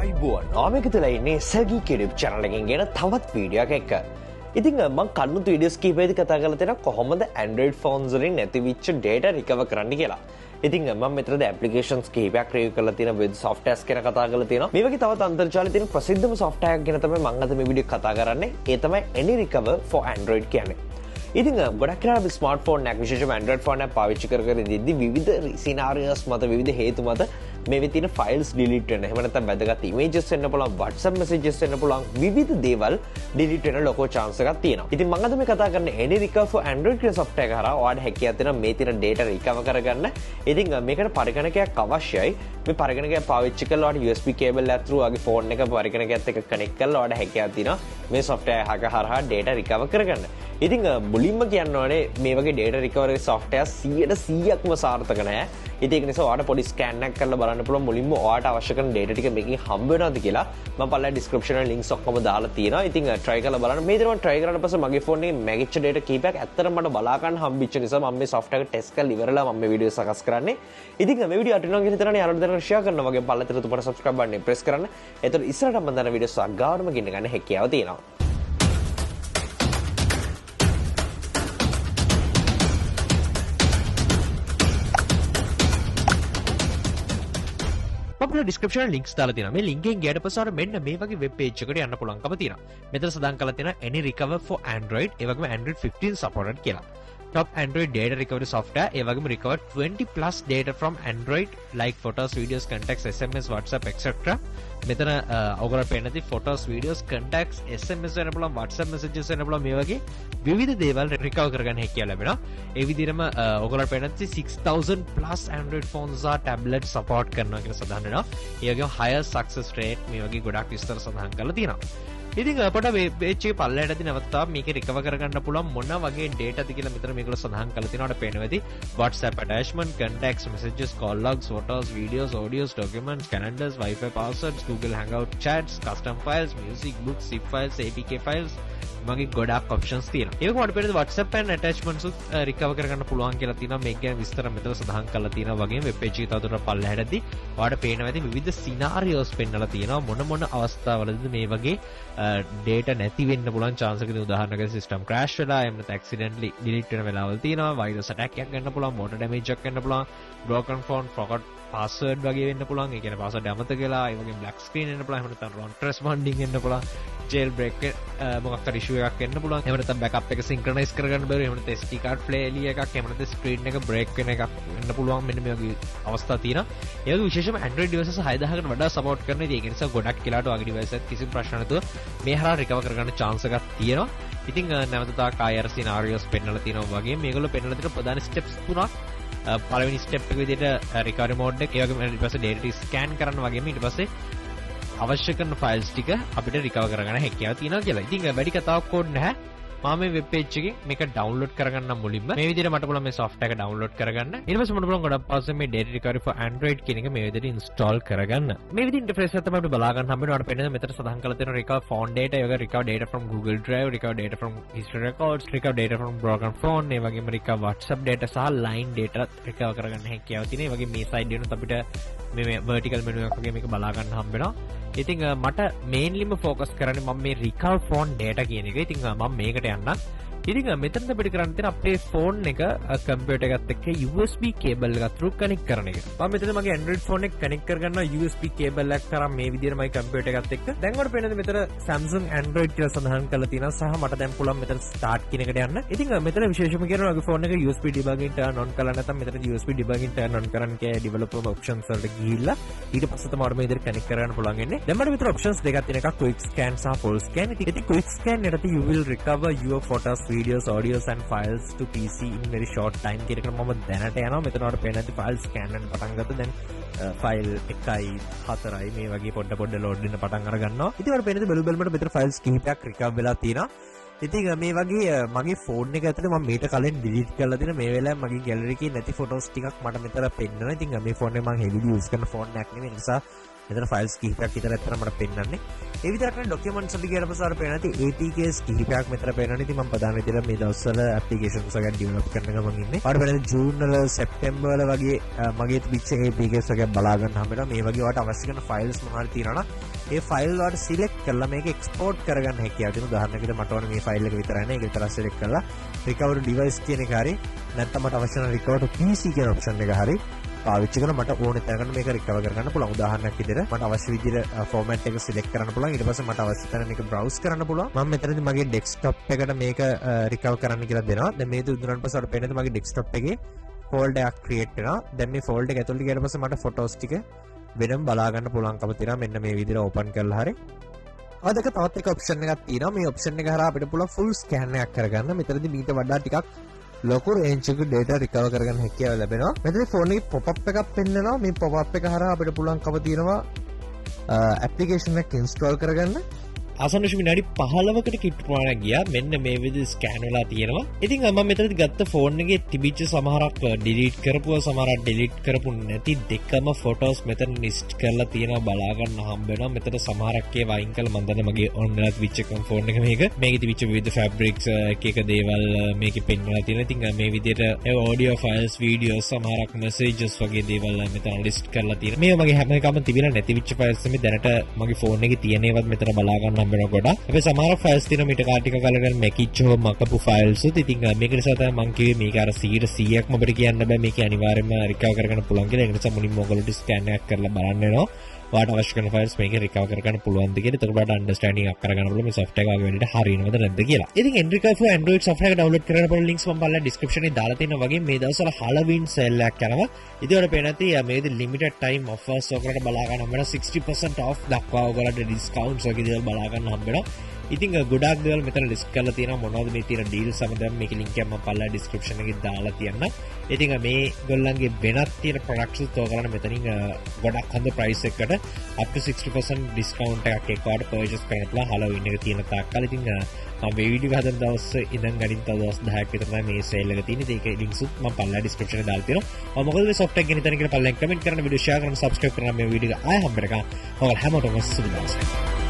අයිබෝන් ආමක තුලා ඉන්නේ SL Geek YouTube channel එකෙන් ගෙන තවත් වීඩියෝ එකක් එක්ක. ඉතින් මම කන්නතු වීඩියෝස් කීපෙදි කතා කරලා තියෙනවා කොහොමද Android phones වලින් නැතිවෙච්ච data recover කරන්න කියලා. ඉතින් මම මෙතනද applications කීපයක් review කරලා තියෙනවා with softwares ගැන කතා කරලා තියෙනවා. මේ වගේ තවත් අන්තර්ජාලයේ තියෙන ප්‍රසිද්ධම software එකක් ගැන තමයි මම අද මේ වීඩියෝ කරන්නේ. ඒ තමයි AnyRecover for Android කියන්නේ. ඉතින් ගොඩක් වෙලාවට ස්මාර්ට්ෆෝන් එකක් විශේෂයෙන්ම Android ෆෝන් එකක් පාවිච්චි කර ඉඳිද්දි විවිධ scenarios මත විවිධ හේතු මත මේ තියෙන files delete වෙන. එහෙම නැත්නම් වැදගත් images වෙන්න පුළුවන්, WhatsApp messages වෙන්න පුළුවන්, විවිධ දේවල් delete වෙන ලොකෝ chance එකක් තියෙනවා. ඉතින් මම අද මේ කතා කරන්නේ AnyRecover for Android කියන software එක හරහා ඔයාලට හැකියාවක් තියෙනවා මේ තියෙන data recover කරගන්න. ඉතින් මේකට පරිගණකයක් අවශ්‍යයි. මේ පරිගණකය පාවිච්චි කරලා ඔයාලට USB cable එක through ඔයාගේ phone එක පරිගණකයත් එක්ක connect කරලා ඔයාලට හැකියාවක් තියෙනවා මේ software එක හරහා data recover කරගන්න. ඉතින් මුලින්ම කියන්න ඕනේ මේ වගේ data recovery software 100%ක්ම සාර්ථක නැහැ. ඉතින් ඒක නිසා ඔයාලට පොඩි scan එකක් කරලා බලන්න පුළුවන් මුලින්ම ඔයාලට අවශ්‍ය කරන data ටික මේකෙන් හම්බ වෙනවද කියලා. මම පළලා description එකේ links ඔක්කොම දාලා තියෙනවා. ඉතින් try කරලා බලන්න. මේ දේ මම try කරාට පස්සේ මගේ phone එකේ මැගිච්ච data කීපයක් ඇත්තටම මට බලා ගන්න හම්බෙච්ච නිසා මම මේ software එක test කරලා ඉවරලා මම මේ වීඩියෝ සකස් කරන්නේ. ඉතින් මේ වීඩියෝ අට වෙනවා කියලා හිතනනේ යාළුවෝ දැනට share කරනවා වගේ පළලා තියලා තුපට subscribe button එක press කරන්න. එතකොට ඉස්සරහට මම දාන වීඩියෝ සග්ගාවටම ගින්න ගන්න හැකියාව තියෙනවා. description links දාලා තියෙනවා. මේ link එකෙන් ගියාට පස්සේ මෙන්න මේ වගේ web page එකකට යන්න පුළුවන්කම තියෙනවා. මෙතන සඳහන් කරලා තියෙනවා AnyRecover for Android, ඒ වගේම Android 15 supported කියලා. Top Android data recovery software, ඒ වගේම recover 20 plus data from Android like photos, videos, contacts, SMS, WhatsApp, etc. මෙතන ඔයගොල්ලෝ පේනදී photos, videos, contacts, SMS වෙන පුළුවන්, WhatsApp messages වෙන පුළුවන් මේ වගේ විවිධ දේවල් recover කරගන්න හැකියාව ලැබෙනවා. ඒ විදිහටම ඔයගොල්ලෝ පේනදී 6000 plus Android phones are tablet support කරනවා කියලා සඳහන් වෙනවා. ඒ වගේම higher success rate මේ වගේ ගොඩක් විස්තර සඳහන් කරලා තියෙනවා. ඉතින් අපට මේ page එකේ පල්ලෙහාටදී නැවතා මේක recover කරගන්න පුළුවන් මොන වගේ data ද කියලා මෙතන මේගොල්ලෝ සඳහන් කරලා තියෙනවා. අපිට පේනවා ඇති WhatsApp attachment, contacts, messages, call logs, photos, videos, audios, documents, calendars, Wi-Fi passwords, Google Hangout chats, custom files, music, books, zip files, APK files මගේ ගොඩක් options තියෙනවා. ඒක වඩ පෙරේද WhatsApp and attachments උත් recover කරගන්න පුළුවන් කියලා තියෙනවා. මේක ගැන විස්තර මෙතන සඳහන් කරලා තියෙනවා. වගේම web page එකේ තවදුරටත් පල්ලෙහාටදී ඔයාලට පේනවා ඇති විවිධ scenarios පෙන්නලා තියෙනවා. මොන අවස්ථාවලද මේ වගේ data නැති වෙන්න පුළුවන් chance එකකින් උදාහරණයකට system crash වෙලා එහෙම නැත්නම් accidentally delete වෙන වෙලාවල් තියෙනවා. virus attack එකක් ගන්න පුළුවන්, motor damage එකක් ගන්න පුළුවන්, broken phone, forgot password වගේ වෙන්න පුළුවන්. ඒ කියන්නේ password අමතක වෙලා, ඒ වගේම black screen එන්න පුළුවන්. එහෙම නැත්නම් wrong responding එන්න පුළුවන්. jailbreak මොකක් හරි issue එකක් එන්න පුළුවන්. එහෙම නැත්නම් backup එක synchronize කරගන්න බැරි. එහෙම නැත්නම් SD card failure එකක්, එහෙම නැත්නම් screen එක break වෙන එකක් වෙන්න පුළුවන්. මෙන්න මේ වගේ අවස්ථා තියෙනවා. ඒ වගේ විශේෂයෙන්ම Android devices 6000කට වඩා support කරන ඉතින් ඒක නිසා ගොඩක් කියලාට වගේ device එකත් කිසිම ප්‍රශ්න නැතුව මේ හරහා recover කරගන්න chance එකක් තියෙනවා. ඉතින් නැවතත් ආයෙ scenarios පෙන්නලා තියෙනවා වගේ මේගොල්ලෝ පෙන්නලා තියෙන ප්‍රධාන steps තුනක්. පළවෙනි ස්ටෙප් එක විදිහට recovery mode එක, ඒ වගේම ඊට පස්සේ data scan කරන්න වගේම ඊට පස්සේ අවශ්‍ය කරන files ටික අපිට recover කරගන්න හැකියාව තියෙනවා කියලා. ඉතින් වැඩි කතාවක් ඕනේ නැහැ. මම මේ web page එකෙන් මේක download කරගන්න මුලින්ම මේ විදිහට මට පුළුවන් මේ software එක download කරගන්න. ඊට පස්සේ මට පුළුවන් ගොඩක් පස්සේ මේ data recovery for Android කියන එක මේ විදිහට install කරගන්න. මේ විදිහට interface එක තමයි අපිට බලා ගන්න හම්බ වෙනවා. අපිට මෙතන සඳහන් කරලා තියෙනවා recover phone data, ඒ වගේ recover data from Google Drive, recover data from history records, recover data from broken phone, ඒ වගේම recover WhatsApp data සහ line data recover කරගන්න හැකියාව තියෙනවා. ඒ වගේ මේ side එකෙන් අපිට මේ vertical menu එකක් වගේ මේක බලා ගන්න හම්බ වෙනවා. ඉතින් මට mainlyම focus කරන්නේ මම මේ recover phone data කියන එක. ඉතින් මම මේකට යන්නම්. ඉතින් මෙතනද අපිට කරන්න තියෙන අපේ phone එක computer එකත් එක්ක USB cable එක through connect කරන එක. මම මෙතන මගේ Android phone එක connect කරගන්නවා USB cable එකක් කරා මේ විදිහට මගේ computer එකත් එක්ක. දැන් ඔයාලට පේනද මෙතන Samsung Android කියලා සඳහන් කරලා තියෙනවා සහ මට දැන් පුළුවන් මෙතන start කියන එකට යන්න. ඉතින් මෙතන විශේෂම කියනවා මගේ phone එක USB debugging turn on කරලා නැත්නම් මෙතන USB debugging turn on කරන්න කියලා developer options වලට ගිහිල්ලා ඊට පස්සේ තමයි මේ විදිහට connect කරගන්න පුළුවන් වෙන්නේ. දැන් මට මෙතන options දෙකක් තියෙන එකක් quick scan සහ full scan. ඉතින් quick scan යටතේ you will recover your photos, videos, audios and files to PC in very short time කියන එක මම දැනට යනවා. මෙතන වල පේන ඇති file scan වෙන්න පටන් ගත්තා. දැන් file 1යි 4යි මේ වගේ පොඩ load වෙන්න පටන් අර ගන්නවා. ඉතින් වල පේන ඇති බලුවම මෙතන files කිහිපයක් recover වෙලා තියෙනවා. ඉතින් මේ වගේ මගේ phone එක ඇතුලේ මම මීට කලින් delete කරලා තියෙන මේ වෙලාවේ මගේ gallery එකේ නැති photos ටිකක් මට මෙතන පෙන්නනවා. ඉතින් මේ phone එක මම heavily use කරන phone එකක් නෙමෙයි. ඒ නිසා මෙතන files කිහිපයක් විතර ඇත්තට මට පෙන්නන්නේ. ඒ විතරක් නෙවෙයි documents වලට ගියලා පස්සේ අර පේන ඇති APKs කිහිපයක් මෙතන පේනවනේ. ඉතින් මම ප්‍රධාන විදිහට මේ දවස්වල applications වගේ develop කරන ගමන් ඉන්නේ. ඔයාලට බලන්න June වල September වල වගේ මගේ තිබිච්ච APKs වගේ බලා ගන්න හම්බෙනවා. මේ වගේ ඔයාලට අවශ්‍ය කරන files මොනවාරි තියෙනවා නම් ඒ ෆයිල් වලට සිලෙක්ට් කරලා මේක එක්ස්පෝර්ට් කරගන්න හැකියාව තියෙනවා. උදාහරණයකට මට ඕනේ මේ ෆයිල් එක විතරයි නේ. ඒක විතරක් සිලෙක්ට් කරලා recover device කියන එක හරි නැත්නම් මට අවශ්‍ය කරන recover to PC කියන ඔප්ෂන් එක හරි පාවිච්චි කරලා මට ඕනේ තැනකට මේක recover කරගන්න පුළුවන්. උදාහරණයක් විදිහට මට අවශ්‍ය විදිහට ෆෝමැට් එක සිලෙක්ට් කරන්න පුළුවන්. ඊට පස්සේ මට අවශ්‍ය තැන මේක browse කරන්න පුළුවන්. මම මෙතනදී මගේ desktop එකට මේක recover කරන්න කියලා දෙනවා. දැන් මේ දුන්නාට පස්සේ අපිට පේන්නේ මගේ desktop එකේ folder එකක් create වෙනවා. දැන් මේ folder එක ඇතුළට ගියාට පස්සේ මට photos ටික වෙනම බලා ගන්න පුළුවන්කම තියෙනවා. මෙන්න මේ විදිහට open කරලා හරි. අදක තවත් එක ඔප්ෂන් එකක් තියෙනවා. මේ ඔප්ෂන් එක හරහා අපිට පුළුවන් full scan එකක් කරගන්න. මෙතනදී මීට වඩා ටිකක් ලොකු range එකක data recover කරගන්න හැකියාව ලැබෙනවා. මෙතනදී ෆෝන් එකේ pop-up එකක් පෙන්නනවා. මේ pop-up එක හරහා අපිට පුළුවන්කම තියෙනවා application එක install කරගන්න. ආසන්න විනාඩි 15කට කිට් ප්‍රමාණයක් ගියා. මෙන්න මේ විදිහට ස්කෑන් වෙලා තියෙනවා. ඉතින් මම මෙතනදී ගත්ත ෆෝන් එකේ තිබිච්ච සමහරක් ඩිලීට් කරපුවා සමහරක් ඩිලීට් කරපු නැති දෙකම ෆොටෝස් මෙතන ලිස්ට් කරලා තියෙනවා. බලා ගන්න හම්බ වෙනවා. මෙතන සමහරක් ඒවා අයින් කළා. මම දන්නේ මගේ ඔන් වෙලා තිබිච්ච ෆෝන් එක මේක. මේකේ තිබිච්ච විවිධ ෆැබ්‍රික්ස් එක දේවල් මේකේ පෙන්වලා තියෙනවා. ඉතින් මේ විදිහට ඔඩියෝ ෆයිල්ස් වීඩියෝස් සමහරක් මෙසේජස් වගේ දේවල් මෙතන ලිස්ට් කරලා තියෙනවා. මේ වගේ හැම එකම තිබිලා නැතිවිච්ච ෆයිල්ස් මේ දැනට මගේ ෆෝන් එකේ තියෙන ඒවත් මෙතන බලා ගන්න ගොඩක් අපේ සමහර ෆයිල්ස් තියෙනවා මීට කාටික කලකට මැකිච්ච හෝ මකපු ෆයිල්ස් උත් ඉතින් මේක නිසා තමයි මම කිව්වේ මේක අර 100%ක්ම අපිට කියන්න බෑ මේක අනිවාර්යයෙන්ම රිකවර් කරගන්න පුළුවන් කියලා. ඒ නිසා මුලින්ම ඔයගොල්ලෝ ස්කෑන් එකක් කරලා බලන්න වෙනවා. ඔයාලට අවශ්‍ය කරන ෆයිල්ස් මේකේ රිකවර් කරගන්න පුළුවන්ද කියලා. එතකොට ඔයාලට අන්ඩර්ස්ටෑන්ඩින් එකක් කරගන්න පුළුවන් මේ software එක වගේ වෙලට හරියනවද නැද්ද කියලා. ඉතින් AnyRecover for Android software එක download කරන්න පුළුවන් links මම බලලා description එකේ දාලා තියෙනවා වගේ මේ දවස්වල Halloween sale එකක් යනවා. ඉතින් ඔයාලට පේන නැති මේ limited time offers ඔයගොල්ලන්ට බලා ගන්න හම්බ වෙනවා 60% off දක්වා ඔයගොල්ලන්ට discounts වගේ දේවල් බලා ගන්න හම්බ වෙනවා. ඉතින් ගොඩක් දේවල් මෙතන ලිස්ට් කරලා තියෙනවා. මොනවද මේ තියෙන ඩීල්ස් සමග මේකේ link එක මම පල්ලා description එකේ දාලා තියන්න. ඉතින් මේ ගොල්ලන්ගේ වෙනත් තියෙන products උත් ඔයගොල්ලන්ට මෙතනින් ගොඩක් හොඳ price එකකට up to 60% discount එකක් එකපාරට purchase කරන්න පුළුවන් Halloween එක තියෙන තාක්කල්. ඉතින් මම මේ වීඩියෝ හදන දවස් ඉඳන් ගනින් තව දවස් 10ක් විතර තමයි මේ sale එක තියෙන්නේ. ඒකේ links උත් මම පල්ලා description එකේ දාලා තියෙනවා. මොකද මේ software එක ගැන හිතන කියලා පල්ලා comment කරන්න, video share කරන්න, subscribe කරන්න මේ වීඩියෝ එක ආයෙ හම්බ වෙනකම් ඔයාලා හැමෝටම සුබ දවසක්.